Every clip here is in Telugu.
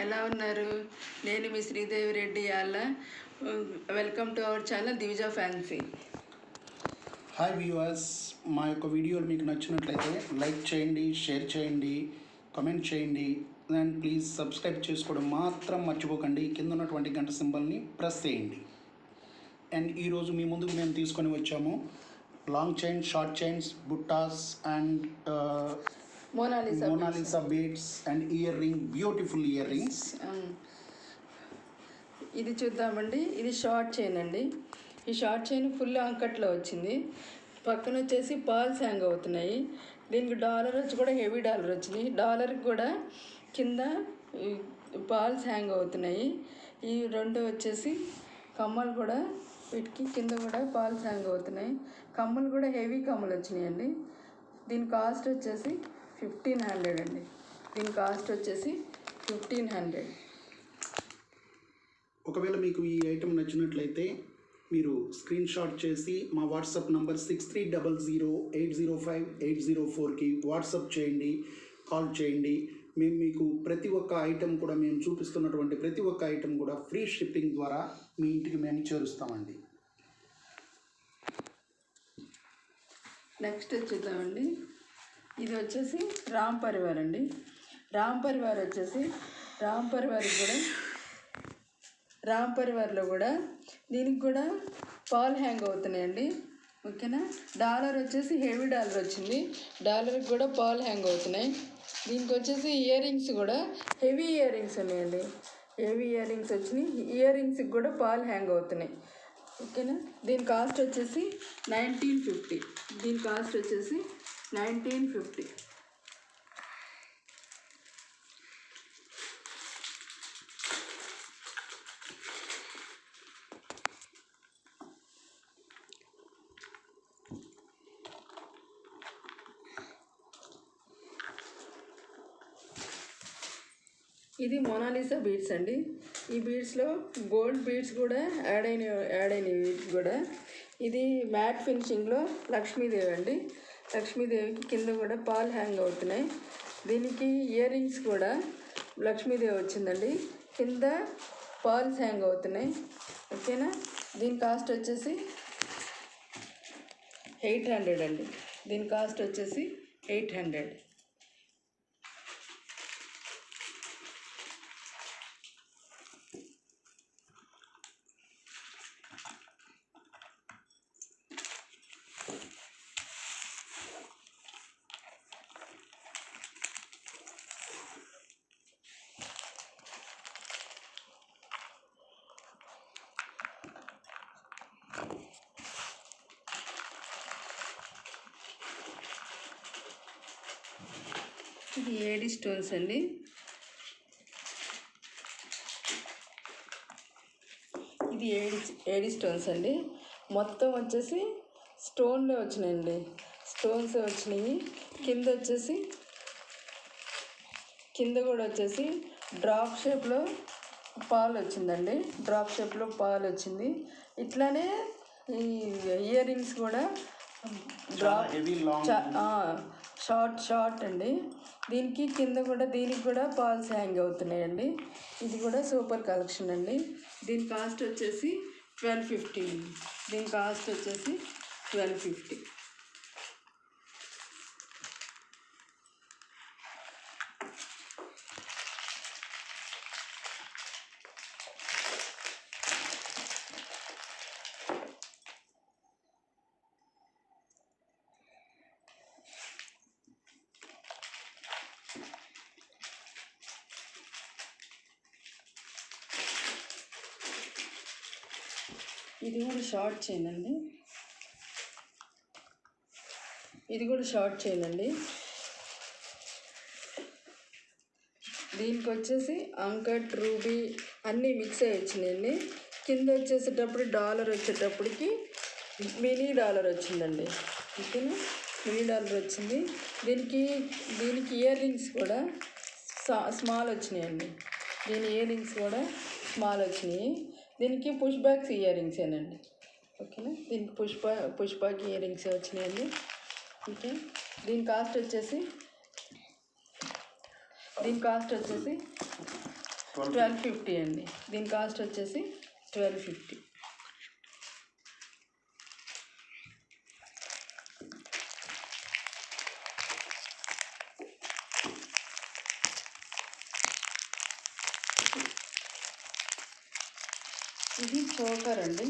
ఎలా ఉన్నారు? నేను మీ Sridevi Reddy Yalla. Welcome to our channel Divija fancy. Hi viewers, మా యొక్క వీడియోలు మీకు నచ్చినట్లయితే లైక్ చేయండి, షేర్ చేయండి, కమెంట్ చేయండి అండ్ ప్లీజ్ సబ్స్క్రైబ్ చేసుకోవడం మాత్రం మర్చిపోకండి. కింద ఉన్నటువంటి గంట సింబల్ని ప్రెస్ చేయండి. అండ్ ఈరోజు మీ ముందుకు మేము తీసుకొని వచ్చాము లాంగ్ చైన్, షార్ట్ చైన్స్, బుట్టాస్ and Mona Lisa beads and earring, beautiful earrings. ఇది చూద్దామండి. ఇది షార్ట్ చైన్ అండి. ఈ షార్ట్ చైన్ ఫుల్ అంకట్లో వచ్చింది. పక్కన వచ్చేసి పాల్స్ హ్యాంగ్ అవుతున్నాయి. దీనికి డాలర్ వచ్చి కూడా హెవీ డాలర్ వచ్చింది. డాలర్కి కూడా కింద పాల్స్ హ్యాంగ్ అవుతున్నాయి. ఈ రెండు వచ్చేసి కమ్మలు కూడా వీటికి కింద కూడా పాల్స్ హ్యాంగ్ అవుతున్నాయి. కమ్మలు కూడా హెవీ కమ్మలు వచ్చినాయండి. దీని కాస్ట్ వచ్చేసి 1500 అండి. దీని కాస్ట్ వచ్చేసి 1500. ఒకవేళ మీకు ఈ ఐటెం నచ్చినట్లయితే మీరు స్క్రీన్ షాట్ చేసి మా వాట్సాప్ నంబర్ 6300805804కి వాట్సాప్ చేయండి, కాల్ చేయండి. మేము మీకు ప్రతి ఒక్క ఐటెం కూడా, మేము చూపిస్తున్నటువంటి ప్రతి ఒక్క ఐటెం కూడా ఫ్రీ షిప్పింగ్ ద్వారా మీ ఇంటికి మేము చేరుస్తామండి. నెక్స్ట్ చూద్దామండి. ఇది వచ్చేసి రామ్ పరివార్ అండి. రామ్ పరివార్ వచ్చేసి రామ్ పరివార్లో కూడా దీనికి కూడా పాల్ హ్యాంగ్ అవుతున్నాయండి. ఓకేనా. డాలర్ వచ్చేసి హెవీ డాలర్ వచ్చింది. డాలర్కి కూడా పాల్ హ్యాంగ్ అవుతున్నాయి. దీనికి వచ్చేసి ఇయర్ రింగ్స్ కూడా హెవీ ఇయర్ రింగ్స్ ఉన్నాయండి. హెవీ ఇయర్ రింగ్స్ వచ్చినాయి. ఇయర్ రింగ్స్కి కూడా పాల్ హ్యాంగ్ అవుతున్నాయి. ఓకేనా. దీని కాస్ట్ వచ్చేసి 1950. దీని కాస్ట్ వచ్చేసి 1950. ఇది మోనాలిసా బీడ్స్ అండి. ఈ బీడ్స్లో గోల్డ్ బీడ్స్ కూడా యాడ్ అయినవి వీటికి కూడా. ఇది మ్యాట్ ఫినిషింగ్లో లక్ష్మీదేవి అండి. లక్ష్మీదేవికి కింద కూడా పాల్ హ్యాంగ్ అవుతున్నాయి. దీనికి ఇయర్ రింగ్స్ కూడా లక్ష్మీదేవి వచ్చిందండి. కింద పాల్స్ హ్యాంగ్ అవుతున్నాయి. ఓకేనా. దీని కాస్ట్ వచ్చేసి 800 అండి. దీని కాస్ట్ వచ్చేసి 800. ఇది ఏడి స్టోన్స్ అండి. ఇది ఏడి స్టోన్స్ అండి. మొత్తం వచ్చేసి స్టోన్లే వచ్చినాయండి. స్టోన్స్ వచ్చినాయి. కింద కూడా వచ్చేసి డ్రాప్ షేప్లో పాలు వచ్చిందండి. డ్రాప్ షేప్లో పాలు వచ్చింది. ఇట్లానే ఈ ఇయర్ రింగ్స్ కూడా షార్ట్ అండి. దీనికి కింద కూడా దీనికి కూడా పాల్స్ హ్యాంగ్ అవుతున్నాయండి. ఇది కూడా సూపర్ కలెక్షన్ అండి. దీని కాస్ట్ వచ్చేసి 1250. దీని కాస్ట్ వచ్చేసి 1250. ఇది కూడా షార్ట్ చైన్ అండి. దీనికి వచ్చేసి అంకట్, రూబీ అన్నీ మిక్స్ అయ్యి వచ్చినాయండి. కింద వచ్చేసేటప్పుడు డాలర్ వచ్చేటప్పటికి మినీ డాలర్ వచ్చిందండి. ఓకేనా. మినీ డాలర్ వచ్చింది. దీనికి ఇయర్ రింగ్స్ కూడా స్మాల్ వచ్చినాయండి. దీని ఇయర్ రింగ్స్ కూడా స్మాల్ వచ్చినాయి. దీనికి పుష్ బ్యాక్స్ ఇయర్ రింగ్స్ ఏనండి. ఓకేనా. దీనికి పుష్పాకి ఇయర్ రింగ్స్ వచ్చినాయండి. ఓకే. దీని కాస్ట్ వచ్చేసి 1250 అండి. దీని కాస్ట్ వచ్చేసి 1250. ఇది చోకర్ అండి.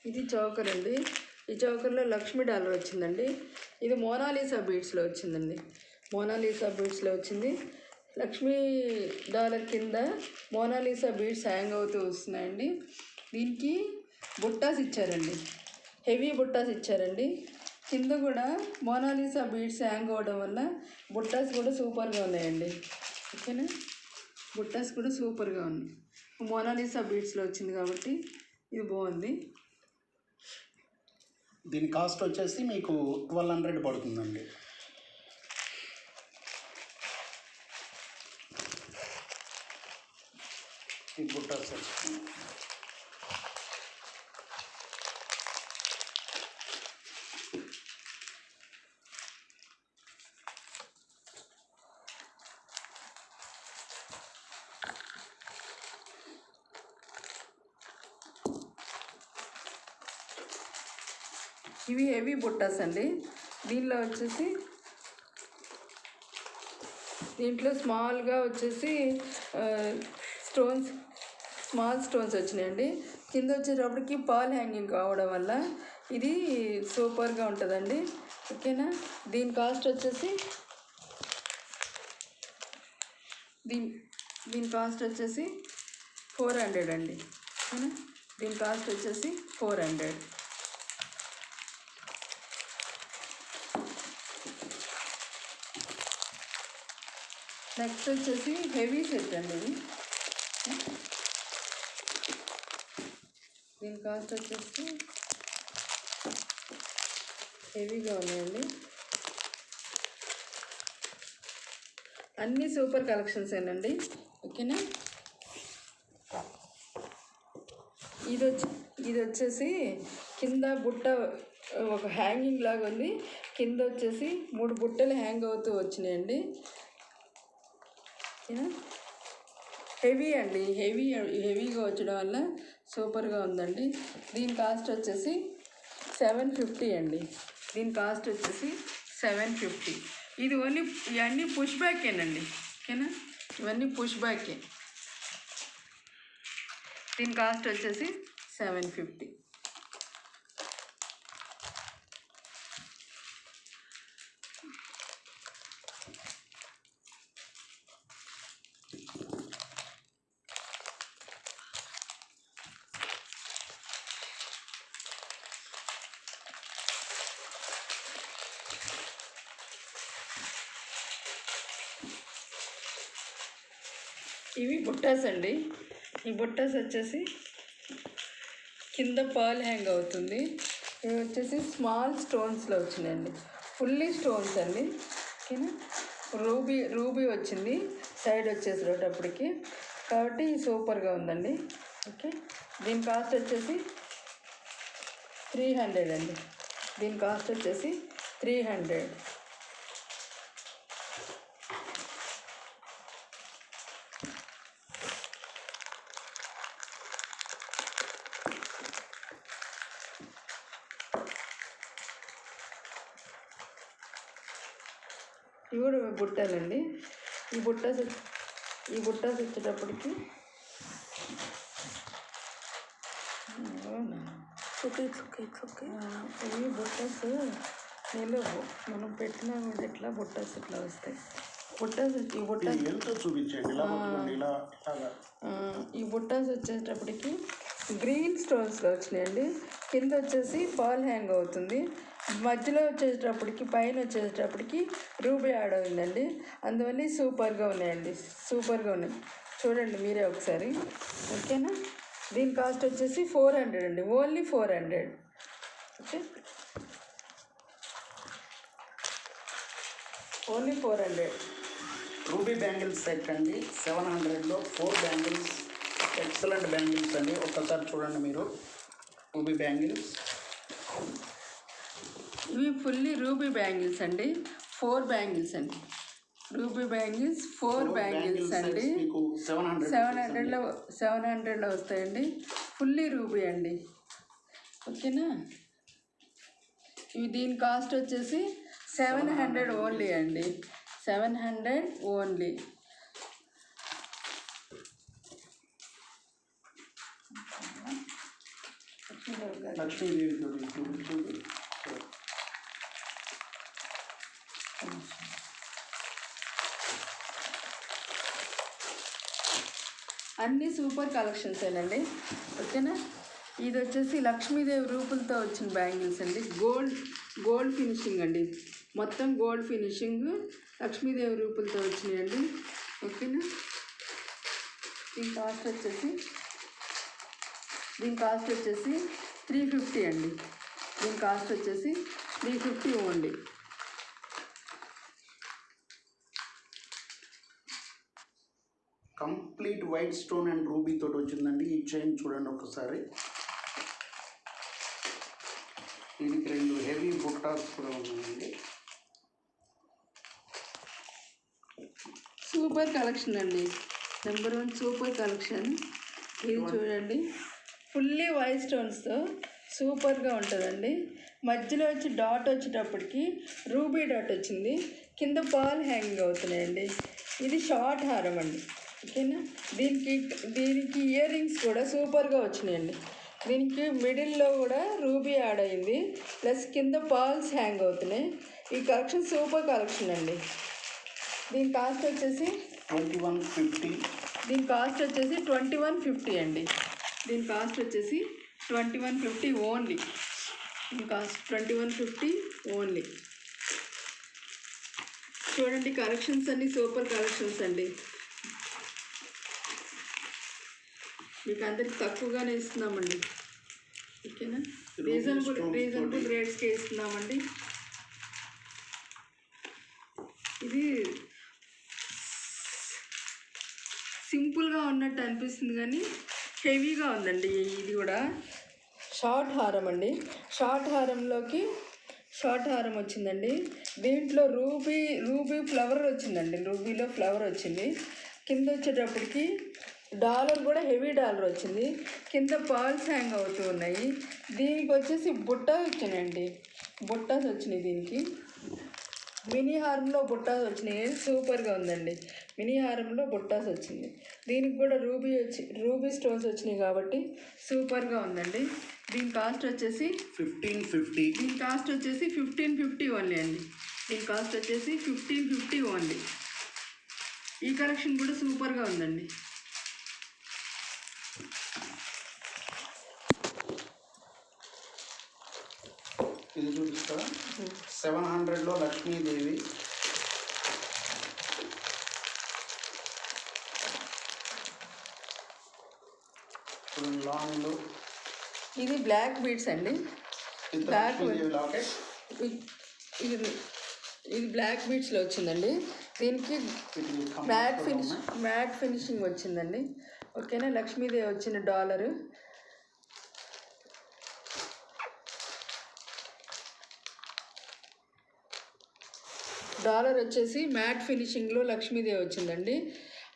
ఇది చోకర్ అండి. ఈ చోకర్లో లక్ష్మీ డాలర్ వచ్చిందండి. ఇది మోనాలీసా బీడ్స్లో వచ్చిందండి. మోనాలీసా బీడ్స్లో వచ్చింది. లక్ష్మీ డాలర్ కింద మోనాలీసా బీడ్స్ హ్యాంగ్ అవుతూ వస్తున్నాయండి. దీనికి బుట్టాస్ ఇచ్చారండి, హెవీ బుట్టాస్ ఇచ్చారండి. కింద కూడా మోనాలీసా బీడ్స్ హ్యాంగ్ అవ్వడం వల్ల బుట్టాస్ కూడా సూపర్గా ఉన్నాయండి. ఓకేనా, బుట్టాస్ కూడా సూపర్గా ఉన్నాయి. మోనాలీసా బీడ్స్లో వచ్చింది కాబట్టి ఇది బాగుంది. దీని కాస్ట్ వచ్చేసి మీకు 1200 పడుతుందండి. ఈ బుట్టాస్ ఇవి హెవీ బుట్టాస్ అండి. దీనిలో వచ్చేసి దీంట్లో స్మాల్గా వచ్చేసి స్మాల్ స్టోన్స్ వచ్చినాయండి. కింద వచ్చేటప్పటికి పాల్ హ్యాంగింగ్ కావడం వల్ల ఇది సూపర్గా ఉంటుందండి. ఓకేనా, దీని కాస్ట్ వచ్చేసి దీని కాస్ట్ వచ్చేసి 400 అండి. ఓకేనా, దీని కాస్ట్ వచ్చేసి 400. నెక్స్ట్ వచ్చేసి హెవీ సెట్ అండి. ఇది దీని కాస్ట్ వచ్చేసి హెవీగా ఉన్నాయండి. అన్నీ సూపర్ కలెక్షన్స్ ఏనండి. ఓకేనా, ఇది వచ్చేసి కింద బుట్ట ఒక హ్యాంగింగ్ లాగా ఉంది. కింద వచ్చేసి 3 బుట్టలు హ్యాంగ్ అవుతూ వచ్చినాయండి. హెవీ అండి, హెవీగా వచ్చడం వల్ల సూపర్గా ఉందండి. దీని కాస్ట్ వచ్చేసి 750 అండి. దీని కాస్ట్ వచ్చేసి 750. ఇది ఇవన్నీ పుష్ బ్యాకేనండి. ఓకేనా, ఇవన్నీ పుష్ బ్యాకే. దీని కాస్ట్ వచ్చేసి 750. ఇవి బుట్టాస్ అండి. ఈ బుట్టాస్ వచ్చేసి కింద పాల్ హ్యాంగ్ అవుతుంది. ఇవి వచ్చేసి స్మాల్ స్టోన్స్లో వచ్చినాయండి. ఫుల్లీ స్టోన్స్ అండి. ఓకేనా, రూబీ వచ్చింది సైడ్ వచ్చేసేటప్పటికి, కాబట్టి సూపర్గా ఉందండి. ఓకే, దీని కాస్ట్ వచ్చేసి 300 అండి. దీని కాస్ట్ వచ్చేసి 300. ఇవి కూడా బుట్టలండి. ఈ బుట్టాస్ వచ్చేటప్పటికి ఇవి బుట్టాస్ నిలవు. మనం పెట్టినా కూడా ఇట్లా బుట్టాస్ ఇట్లా వస్తాయి. ఈ బుట్టాస్ వచ్చేటప్పటికి గ్రీన్ స్టోన్స్లో వచ్చినాయండి. కింద వచ్చేసి పాల్ హ్యాంగ్ అవుతుంది. మధ్యలో వచ్చేటప్పటికి పైన వచ్చేటప్పటికి రూబీ యాడ్ అయిందండి. అందువల్ల సూపర్గా ఉన్నాయండి, సూపర్గా ఉన్నాయి. చూడండి మీరే ఒకసారి. ఓకేనా, దీని కాస్ట్ వచ్చేసి 400 అండి. Only 400. Okay, only 400. Ruby bangles set అండి 700లో 4 బ్యాంగిల్స్, ఎక్సలెంట్ బ్యాంగిల్స్ అండి. ఒక్కసారి చూడండి మీరు. రూబీ బ్యాంగిల్స్ ఇవి ఫుల్లీ రూబీ బ్యాంగిల్స్ అండి. 4 బ్యాంగిల్స్ అండి. రూబీ బ్యాంగిల్స్ 4 బ్యాంగిల్స్ అండి. మీకు 700లో వస్తాయండి. ఫుల్లీ రూబీ అండి. ఓకేనా. ఇవి దీని కాస్ట్ వచ్చేసి 700 ఓన్లీ అండి. 700 ఓన్లీ. లక్ష్మీదేవి చూపించింది. అన్నీ సూపర్ కలెక్షన్స్ అండి. ఓకేనా. ఇది వచ్చేసి లక్ష్మీదేవి రూపులతో వచ్చిన బ్యాంగిల్స్ అండి. గోల్డ్ ఫినిషింగ్ అండి. మొత్తం గోల్డ్ ఫినిషింగ్ లక్ష్మీదేవి రూపులతో వచ్చినాయండి. ఓకేనా. దీని కాస్ట్ వచ్చేసి 350 అండి. దీని కాస్ట్ వచ్చేసి 350 only. Complete white stone and ruby తోటి వచ్చిందండి. ఈ చైన్ చూడండి ఒకసారి. దీనికి 2 హెవీ బుట్టాస్ కూడా ఉన్నాయండి. సూపర్ కలెక్షన్ అండి. Number 1 super collection. ఇది చూడండి. ఫుల్లీ వైట్ స్టోన్స్తో సూపర్గా ఉంటుందండి. మధ్యలో వచ్చి డాట్ వచ్చేటప్పటికి రూబీ డాట్ వచ్చింది. కింద పాల్ హ్యాంగింగ్ అవుతున్నాయండి. ఇది షార్ట్ హారం అండి. ఓకేనా. దీనికి ఇయర్ రింగ్స్ కూడా సూపర్గా వచ్చినాయండి. దీనికి మిడిల్లో కూడా రూబీ యాడ్ అయింది. ప్లస్ కింద పాల్స్ హ్యాంగ్ అవుతున్నాయి. ఈ కలెక్షన్ సూపర్ కలెక్షన్ అండి. దీని కాస్ట్ వచ్చేసి 2150. దీని కాస్ట్ వచ్చేసి 2150 అండి. దీని కాస్ట్ వచ్చేసి 2150 ఓన్లీ. దీని కాస్ట్ 2150 ఓన్లీ. చూడండి కలెక్షన్స్ అన్నీ సూపర్ కలెక్షన్స్ అండి. మీకు అందరికి తక్కువగానే ఇస్తున్నామండి. ఓకేనా. రీజనబుల్ రేట్స్కే ఇస్తున్నామండి. ఇది సింపుల్గా ఉన్నట్టు అనిపిస్తుంది కానీ హెవీగా ఉందండి. ఇది కూడా షార్ట్ హారం అండి. షార్ట్ హారం వచ్చిందండి. దీంట్లో రూబీ ఫ్లవర్ వచ్చిందండి. రూబీలో ఫ్లవర్ వచ్చింది. కింద వచ్చేటప్పటికి డాలర్ కూడా హెవీ డాలర్ వచ్చింది. కింద పాల్స్ హ్యాంగ్ అవుతూ ఉన్నాయి. దీనికి వచ్చేసి బుట్టాస్ వచ్చినాయండి. బుట్టాస్ వచ్చినాయి. దీనికి మినీ హారంలో బుట్టాస్ వచ్చినాయి. సూపర్గా ఉందండి. మినీ హారంలో బుట్టాస్ వచ్చింది. దీనికి కూడా రూబీ స్టోన్స్ వచ్చినాయి కాబట్టి సూపర్గా ఉందండి. దీని కాస్ట్ వచ్చేసి 1550. దీని కాస్ట్ వచ్చేసి 1550 ఓన్లీ అండి. దీని కాస్ట్ వచ్చేసి 1550 ఓన్లీ. ఈ కలెక్షన్ కూడా సూపర్గా ఉందండి. ఇది చూపిస్తా. 700లో లక్ష్మీదేవి. లాంగ్లో ఇది బ్లాక్ బీడ్స్ అండి. Black locket. ఇది బ్లాక్ బీడ్స్లో వచ్చిందండి. దీనికి మ్యాట్ ఫినిషింగ్ వచ్చిందండి. ఓకేనా. లక్ష్మీదేవి వచ్చిన డాలరు. వచ్చేసి మ్యాట్ ఫినిషింగ్లో లక్ష్మీదేవి వచ్చిందండి.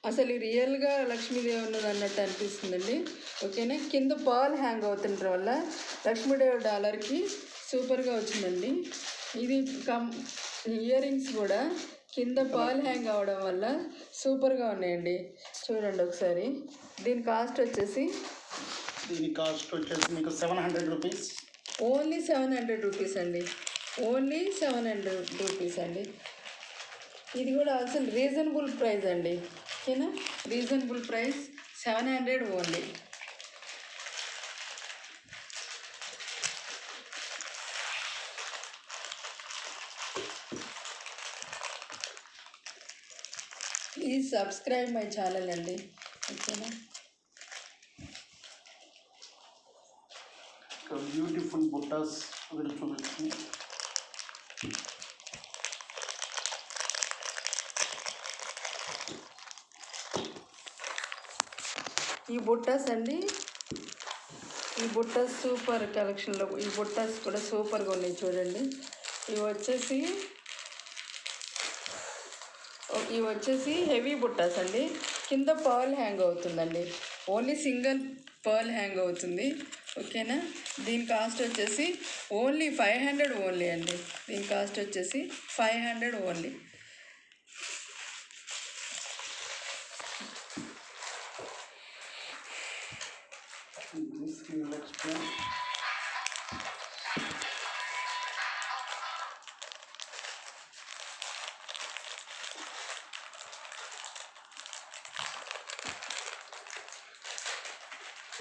అసలు రియల్గా లక్ష్మీదేవి ఉన్నది అన్నట్టు అనిపిస్తుందండి. ఓకేనా. కింద పాల్ హ్యాంగ్ అవుతుండటం వల్ల లక్ష్మీదేవి డాలర్కి సూపర్గా వచ్చిందండి. ఇది ఇయర్ రింగ్స్ కూడా కింద పాల్ హ్యాంగ్ అవ్వడం వల్ల సూపర్గా ఉన్నాయండి. చూడండి ఒకసారి. దీని కాస్ట్ వచ్చేసి మీకు 700 రూపీస్. ఓన్లీ 700 రూపీస్ అండి. ఓన్లీ 700 రూపీస్ అండి. ఇది కూడా అసలు రీజనబుల్ ప్రైస్ అండి. ఓకేనా. Reasonable price 700 only. Please subscribe my channel అండి. ఓకేనా. బ్యూటిఫుల్ బుట్టాస్ చూపిస్తుంది. ఈ బుట్టాస్ అండి, ఈ బుట్టాస్ సూపర్ కలెక్షన్లో ఈ బుట్టాస్ కూడా సూపర్గా ఉన్నాయి చూడండి. ఇవి వచ్చేసి హెవీ బుట్టాస్ అండి. కింద పర్ల్ హ్యాంగ్ అవుతుందండి, ఓన్లీ సింగిల్ పర్ల్ హ్యాంగ్ అవుతుంది. ఓకేనా. దీని కాస్ట్ వచ్చేసి ఓన్లీ 500 ఓన్లీ అండి. దీని కాస్ట్ వచ్చేసి 500 only. This we will explain.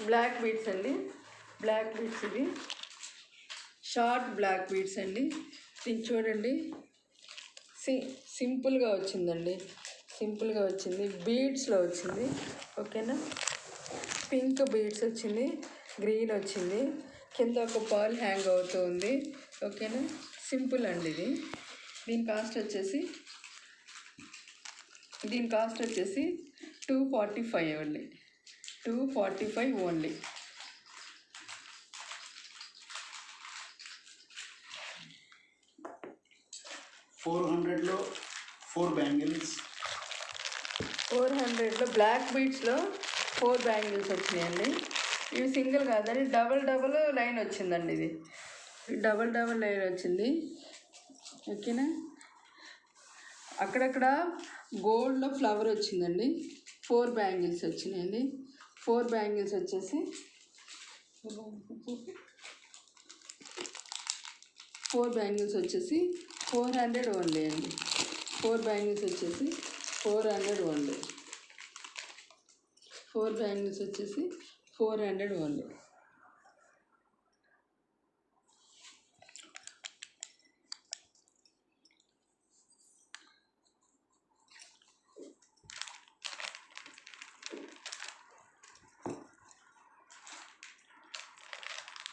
Black beads అండి, బ్లాక్ బీడ్స్, ఇది షార్ట్ బ్లాక్ బీడ్స్ అండి. దీన్ని చూడండి, సింపుల్గా వచ్చిందండి, సింపుల్గా వచ్చింది, బీడ్స్లో వచ్చింది. ఓకేనా. పింక్ బీడ్స్ వచ్చింది, గ్రీన్ వచ్చింది, కింద ఒక పర్ల్ హ్యాంగ్ అవుతుంది. ఓకేనా. సింపుల్ అండి ఇది. దీని కాస్ట్ వచ్చేసి 245 అండి, 245 ఓన్లీ. $400లో 4 బ్యాంగిల్స్, 400లో బ్లాక్ బీడ్స్లో 4 బ్యాంగిల్స్ వచ్చినాయండి. ఇవి సింగిల్ కాదండి, డబల్ లైన్ వచ్చిందండి. ఇది డబల్ లైన్ వచ్చింది. ఓకేనా. అక్కడక్కడ గోల్డ్లో ఫ్లవర్ వచ్చిందండి. 4 బ్యాంగిల్స్ వచ్చినాయండి. 4 బ్యాంగిల్స్ వచ్చేసి 400 ఓన్లీ అండి. 4 బ్యాంగిల్స్ వచ్చేసి 400 ఓన్లీ. 4 బ్యాంగిల్స్ వచ్చేసి 400 ఓన్లీ.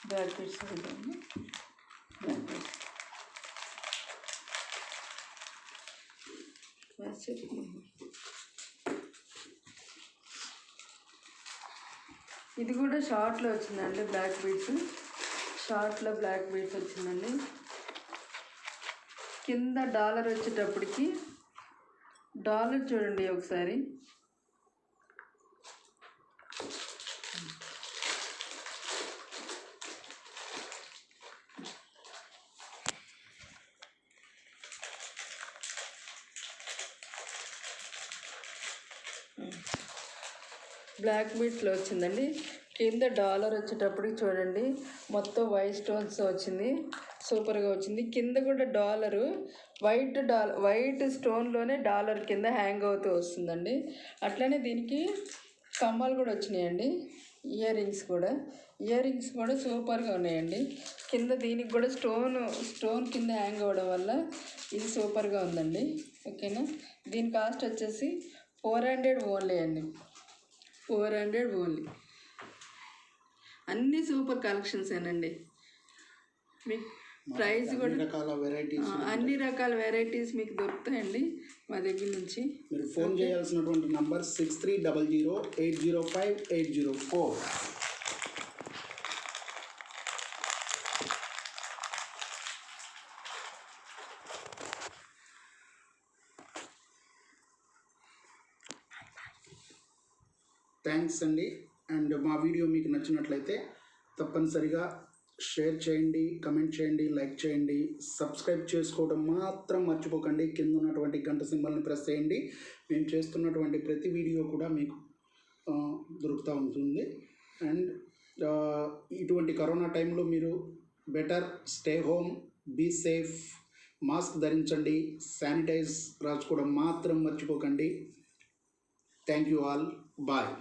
బ్లాక్ బీడ్స్ చూడండి, బ్లాక్ బీడ్స్ ఇది కూడా షార్ట్లో వచ్చిందండి. బ్లాక్ బీడ్స్ షార్ట్లో బ్లాక్ బీడ్స్ వచ్చిందండి. కింద డాలర్ వచ్చేటప్పటికి డాలర్ చూడండి ఒకసారి, బ్లాక్ బీడ్స్లో వచ్చిందండి. కింద డాలర్ వచ్చేటప్పటికి చూడండి, మొత్తం వైట్ స్టోన్స్ వచ్చింది, సూపర్గా వచ్చింది. కింద కూడా డాలరు వైట్ స్టోన్లోనే డాలర్ కింద హ్యాంగ్ అవుతూ వస్తుందండి. అట్లనే దీనికి కమ్మలు కూడా వచ్చినాయండి, ఇయర్ రింగ్స్ కూడా సూపర్గా ఉన్నాయండి. కింద దీనికి కూడా స్టోన్ కింద హ్యాంగ్ అవ్వడం వల్ల ఇది సూపర్గా ఉందండి. ఓకేనా. దీని కాస్ట్ వచ్చేసి 400 ఓన్లీ అండి, 400 ఓన్లీ. అన్నీ సూపర్ కలెక్షన్స్ ఏనండి. మీకు ప్రైస్ కూడా అన్ని రకాల వెరైటీస్ మీకు దొరుకుతాయండి మా దగ్గర నుంచి. మీరు ఫోన్ చేయాల్సినటువంటి నంబర్ 6300805804. థ్యాంక్స్ అండి. అండ్ మా వీడియో మీకు నచ్చినట్లయితే తప్పనిసరిగా షేర్ చేయండి, కమెంట్ చేయండి, లైక్ చేయండి, సబ్స్క్రైబ్ చేసుకోవడం మాత్రం మర్చిపోకండి. కింద ఉన్నటువంటి గంట సింబల్ని ప్రెస్ చేయండి. మేము చేస్తున్నటువంటి ప్రతి వీడియో కూడా మీకు దొరుకుతూ ఉంటుంది. అండ్ ఇటువంటి కరోనా టైంలో మీరు better stay home, be safe, mask ధరించండి, శానిటైజ్ రాసుకోవడం మాత్రం మర్చిపోకండి. Thank you all. బాయ్.